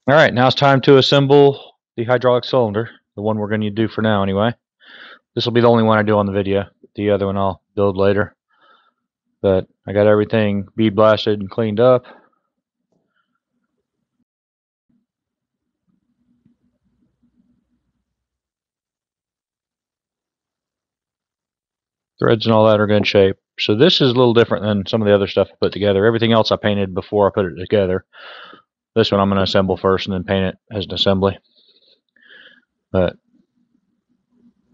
Alright, now it's time to assemble the hydraulic cylinder, the one we're going to do for now anyway. This will be the only one I do on the video. The other one I'll build later. But I got everything bead blasted and cleaned up. Threads and all that are good shape. So this is a little different than some of the other stuff I put together. Everything else I painted before I put it together. This one I'm going to assemble first and then paint it as an assembly. But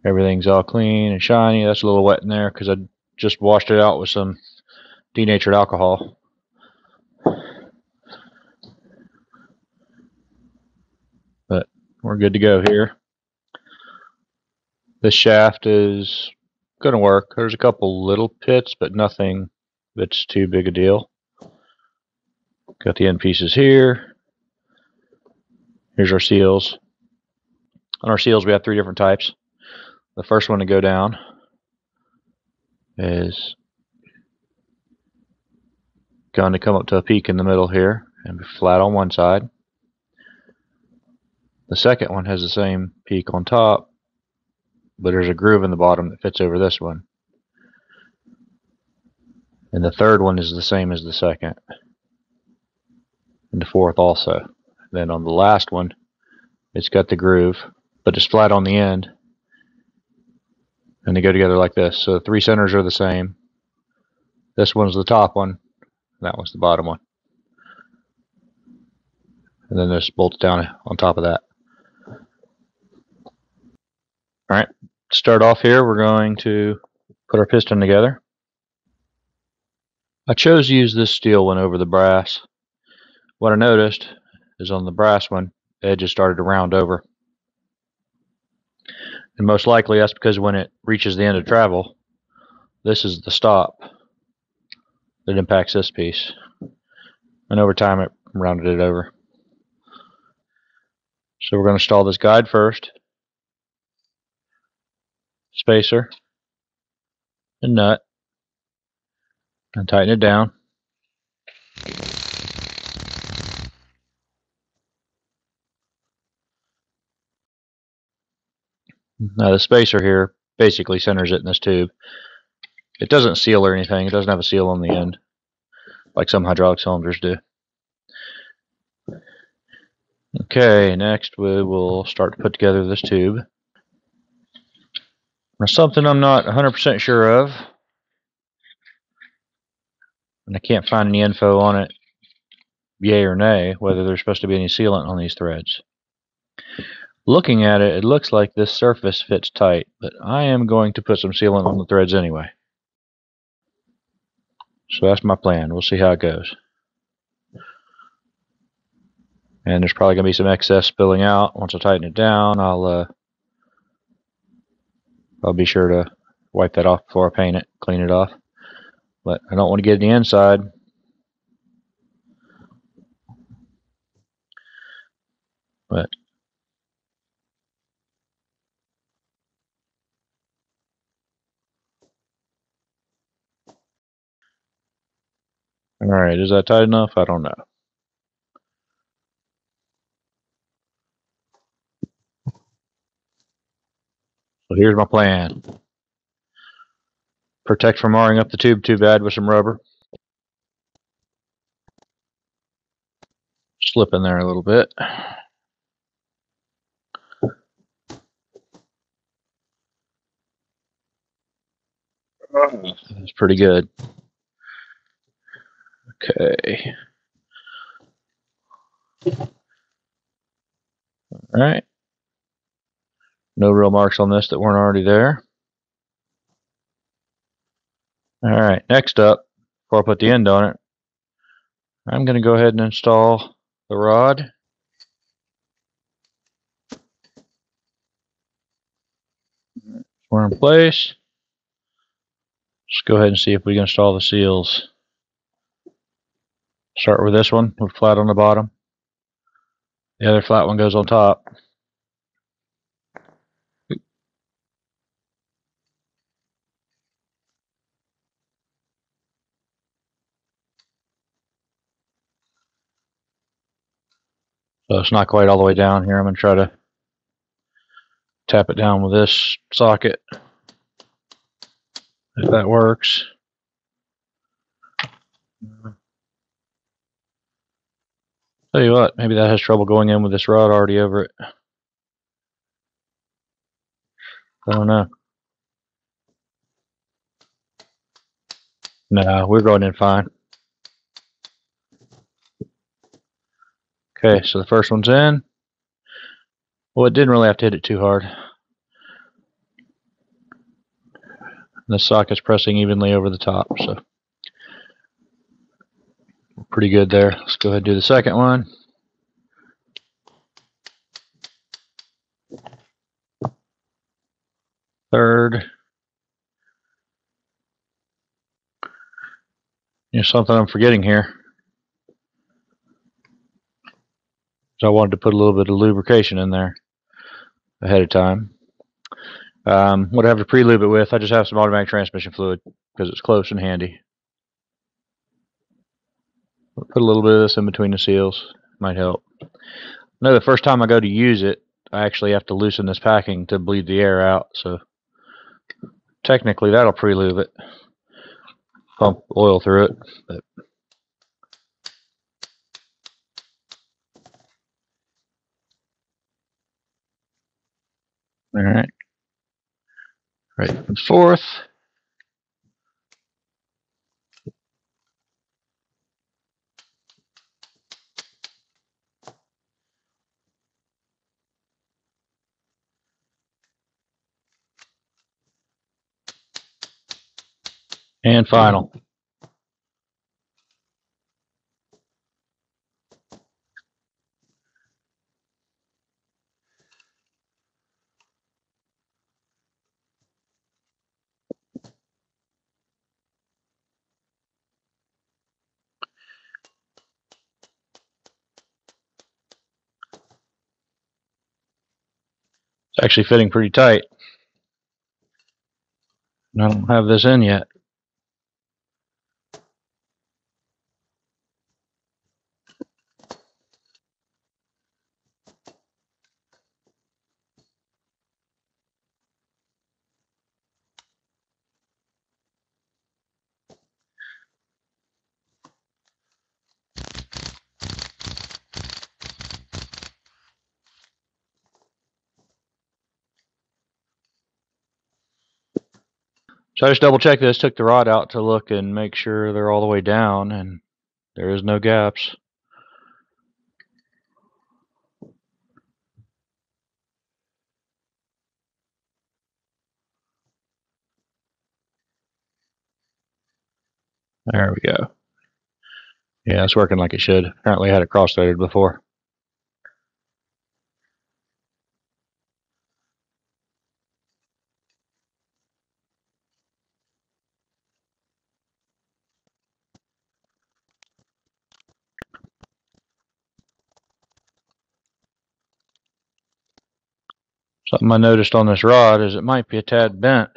everything's all clean and shiny. That's a little wet in there because I just washed it out with some denatured alcohol. But we're good to go here. This shaft is going to work. There's a couple little pits, but nothing that's too big a deal. Got the end pieces here. Here's our seals. On our seals we have 3 different types. The first one to go down is going to come up to a peak in the middle here and be flat on one side. The second one has the same peak on top, but there's a groove in the bottom that fits over this one. And the third one is the same as the second. And the fourth also. Then on the last one, it's got the groove, but it's flat on the end. And they go together like this. So the 3 centers are the same. This one's the top one, that one's the bottom one. And then this bolts down on top of that. Alright, to start off here, we're going to put our piston together. I chose to use this steel one over the brass. What I noticed is on the brass one, the edges started to round over. And most likely that's because when it reaches the end of travel, this is the stop that impacts this piece. And over time it rounded it over. So we're going to install this guide first. Spacer and nut. And tighten it down. Now the spacer here basically centers it in this tube. It doesn't seal or anything. It doesn't have a seal on the end like some hydraulic cylinders do. Okay, next we will start to put together this tube. Now something I'm not 100% sure of, and I can't find any info on it, yay or nay, whether there's supposed to be any sealant on these threads. Looking at it, it looks like this surface fits tight, but I am going to put some sealant on the threads anyway. So that's my plan. We'll see how it goes. And there's probably going to be some excess spilling out. Once I tighten it down, I'll be sure to wipe that off before I paint it, clean it off. But I don't want to get the inside. But alright, is that tight enough? I don't know. So here's my plan. Protect from marring up the tube too bad with some rubber. Slip in there a little bit. That's pretty good. Okay. Alright. No real marks on this that weren't already there. Alright, next up, before I put the end on it, I'm going to go ahead and install the rod. We're in place. Let's go ahead and see if we can install the seals. Start with this one, with flat on the bottom. The other flat one goes on top. So it's not quite all the way down here. I'm going to try to tap it down with this socket, if that works. Tell you what, maybe that has trouble going in with this rod already over it. I don't know. No, we're going in fine. Okay, so the first one's in. Well, it didn't really have to hit it too hard. The socket's pressing evenly over the top, so pretty good there. Let's go ahead and do the second one. Third. There's something I'm forgetting here. So I wanted to put a little bit of lubrication in there ahead of time. What I have to pre-lube it with, I just have some automatic transmission fluid because it's close and handy. Put a little bit of this in between the seals, might help. I know the first time I go to use it, I actually have to loosen this packing to bleed the air out, so technically that'll pre-lube it. Pump oil through it. But all right. Right and forth. And final. It's actually fitting pretty tight. And I don't have this in yet. So I just double checked this, took the rod out to look and make sure they're all the way down, and there is no gaps. There we go. Yeah, it's working like it should. Apparently I had it cross-threaded before. Something I noticed on this rod is it might be a tad bent.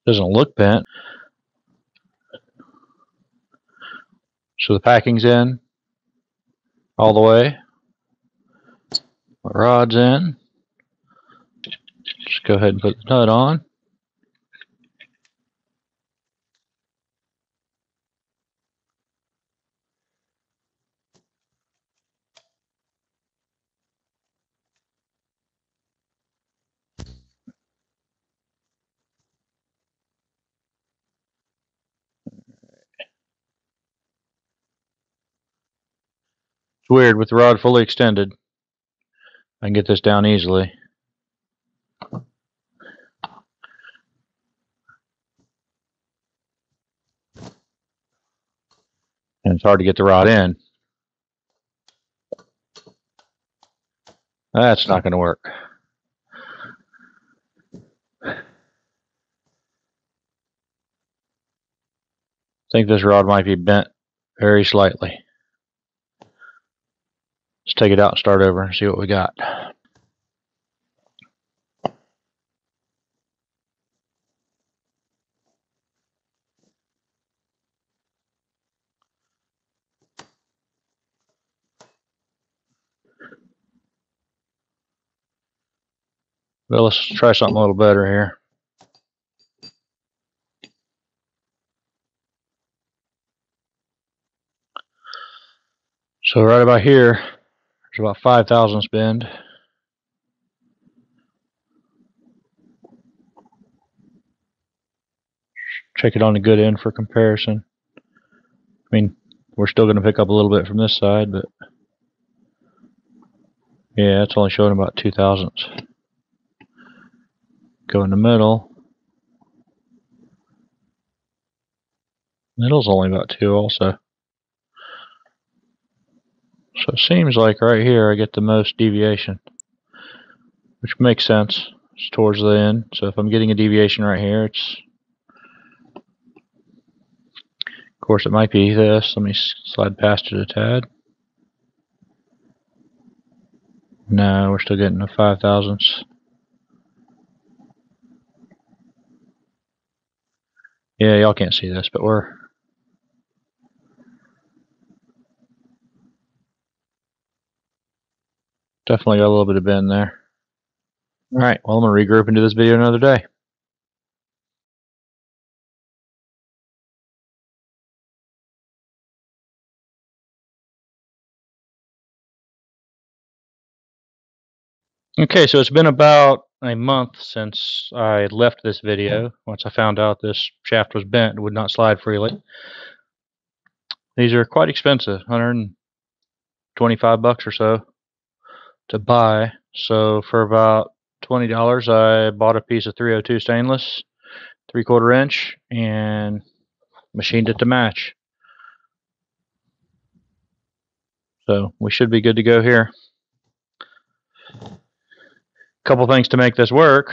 Doesn't look bent. So the packing's in all the way. The rod's in. Just go ahead and put the nut on. It's weird, with the rod fully extended, I can get this down easily. And it's hard to get the rod in. That's not going to work. I think this rod might be bent very slightly. Let's take it out and start over and see what we got. Well, let's try something a little better here. So right about here, there's about 5 thousandths bend. Check it on the good end for comparison. I mean, we're still going to pick up a little bit from this side, but yeah, it's only showing about 2 thousandths. Go in the middle. Middle's only about 2 also. So it seems like right here I get the most deviation, which makes sense. It's towards the end. So if I'm getting a deviation right here, it's, of course it might be this. Let me slide past it a tad. No, we're still getting the 5 thousandths. Yeah, y'all can't see this, but we're definitely got a little bit of bend there. Alright, well I'm going to regroup and do this video another day. Okay, so it's been about a month since I left this video. Once I found out this shaft was bent and would not slide freely. These are quite expensive, 125 bucks or so to buy. So for about $20 I bought a piece of 302 stainless, 3/4 inch, and machined it to match. So we should be good to go here. Couple things to make this work.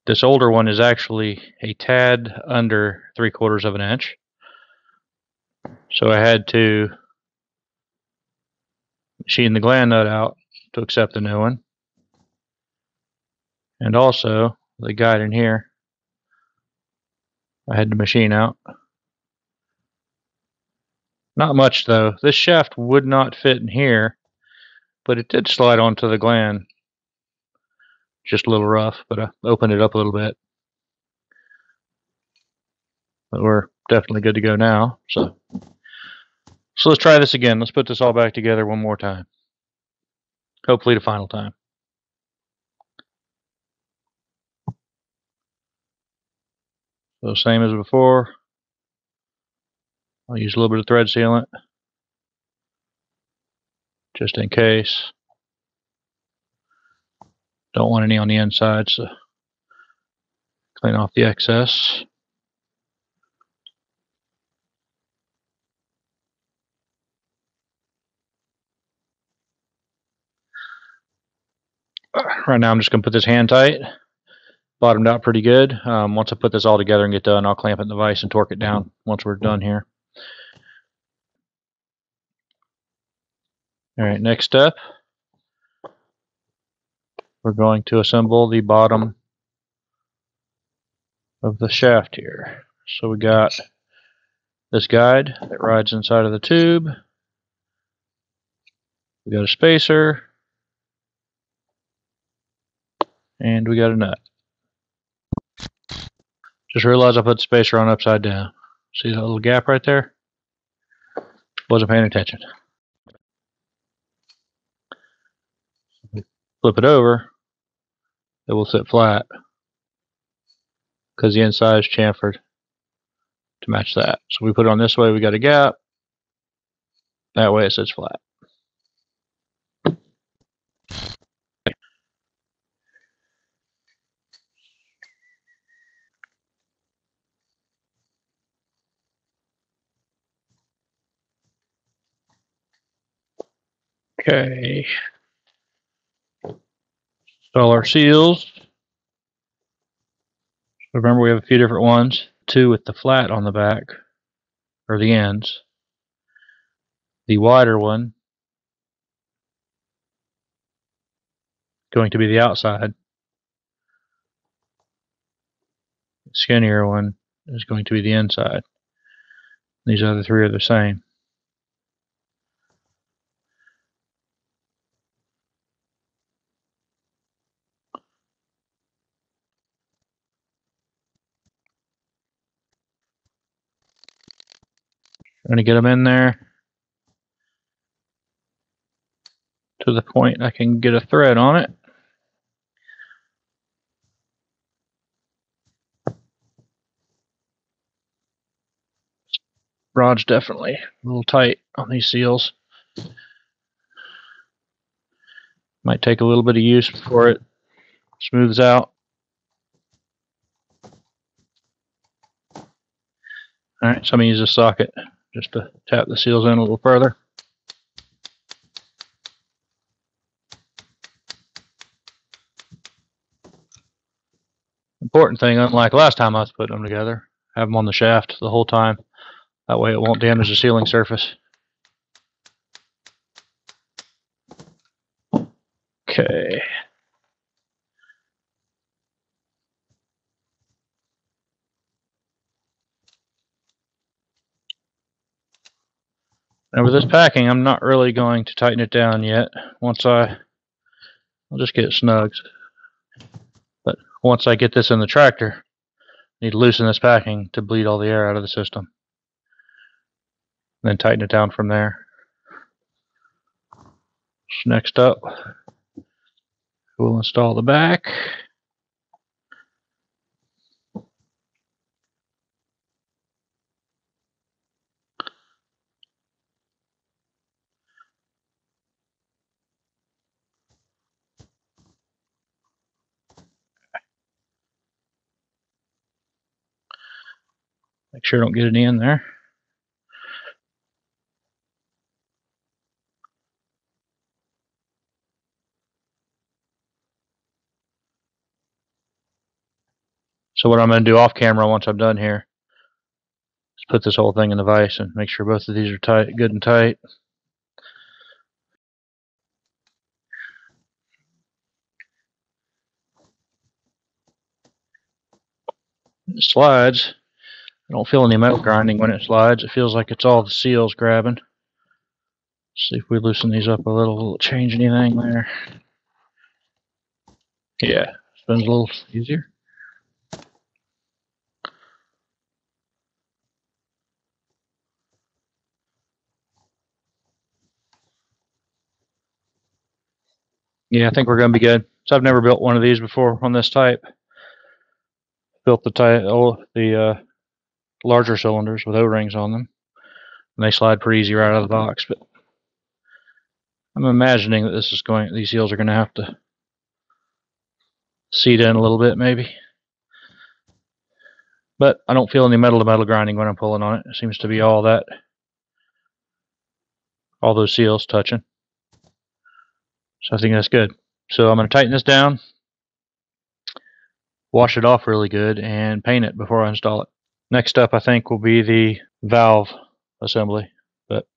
This older one is actually a tad under 3/4 of an inch. So I had to machine the gland nut out to accept the new one. And also the guide in here I had to machine out. Not much though. This shaft would not fit in here, but it did slide onto the gland. Just a little rough, but I opened it up a little bit. But we're definitely good to go now. So let's try this again. Let's put this all back together one more time. Hopefully the final time. So same as before. I'll use a little bit of thread sealant just in case. Don't want any on the inside, so clean off the excess. Right now I'm just going to put this hand tight. Bottomed out pretty good. Once I put this all together and get done, I'll clamp it in the vise and torque it down once we're done here. Alright, next step. We're going to assemble the bottom of the shaft here. So we got this guide that rides inside of the tube. We got a spacer. And we got a nut. Just realized I put the spacer on upside down. See that little gap right there? Wasn't paying attention. Flip it over, it will sit flat because the inside is chamfered to match that. So we put it on this way, we got a gap. That way it sits flat. Okay. Install our seals. Remember we have a few different ones. Two with the flat on the back, or the ends. The wider one going to be the outside. The skinnier one is going to be the inside. These other three are the same. I'm going to get them in there to the point I can get a thread on it. Rod's definitely a little tight on these seals. Might take a little bit of use before it smooths out. Alright, so I'm going to use a socket just to tap the seals in a little further. Important thing, unlike last time I was putting them together, have them on the shaft the whole time. That way it won't damage the sealing surface. Okay. Now with this packing, I'm not really going to tighten it down yet. I'll just get it snug. But once I get this in the tractor, I need to loosen this packing to bleed all the air out of the system. Then tighten it down from there. So next up, we'll install the back. Make sure I don't get any in there. So what I'm going to do off camera once I'm done here is put this whole thing in the vise and make sure both of these are tight, good and tight. It slides. I don't feel any metal grinding when it slides. It feels like it's all the seals grabbing. Let's see if we loosen these up a little. Will it change anything there? Yeah, spins a little easier. Yeah, I think we're going to be good. So I've never built one of these before on this type. Built the larger cylinders with O-rings on them, and they slide pretty easy right out of the box. But I'm imagining that these seals are going to have to seat in a little bit, maybe. But I don't feel any metal-to-metal grinding when I'm pulling on it. It seems to be all those seals touching. So I think that's good. So I'm going to tighten this down, wash it off really good, and paint it before I install it. Next up, I think, will be the valve assembly, but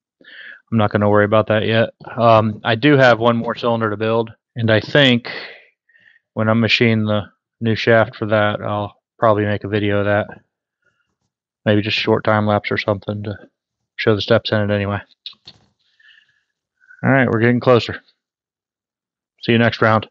I'm not going to worry about that yet. I do have one more cylinder to build, and I think when I'm machining the new shaft for that, I'll probably make a video of that. Maybe just a short time lapse or something to show the steps in it anyway. Alright, we're getting closer. See you next round.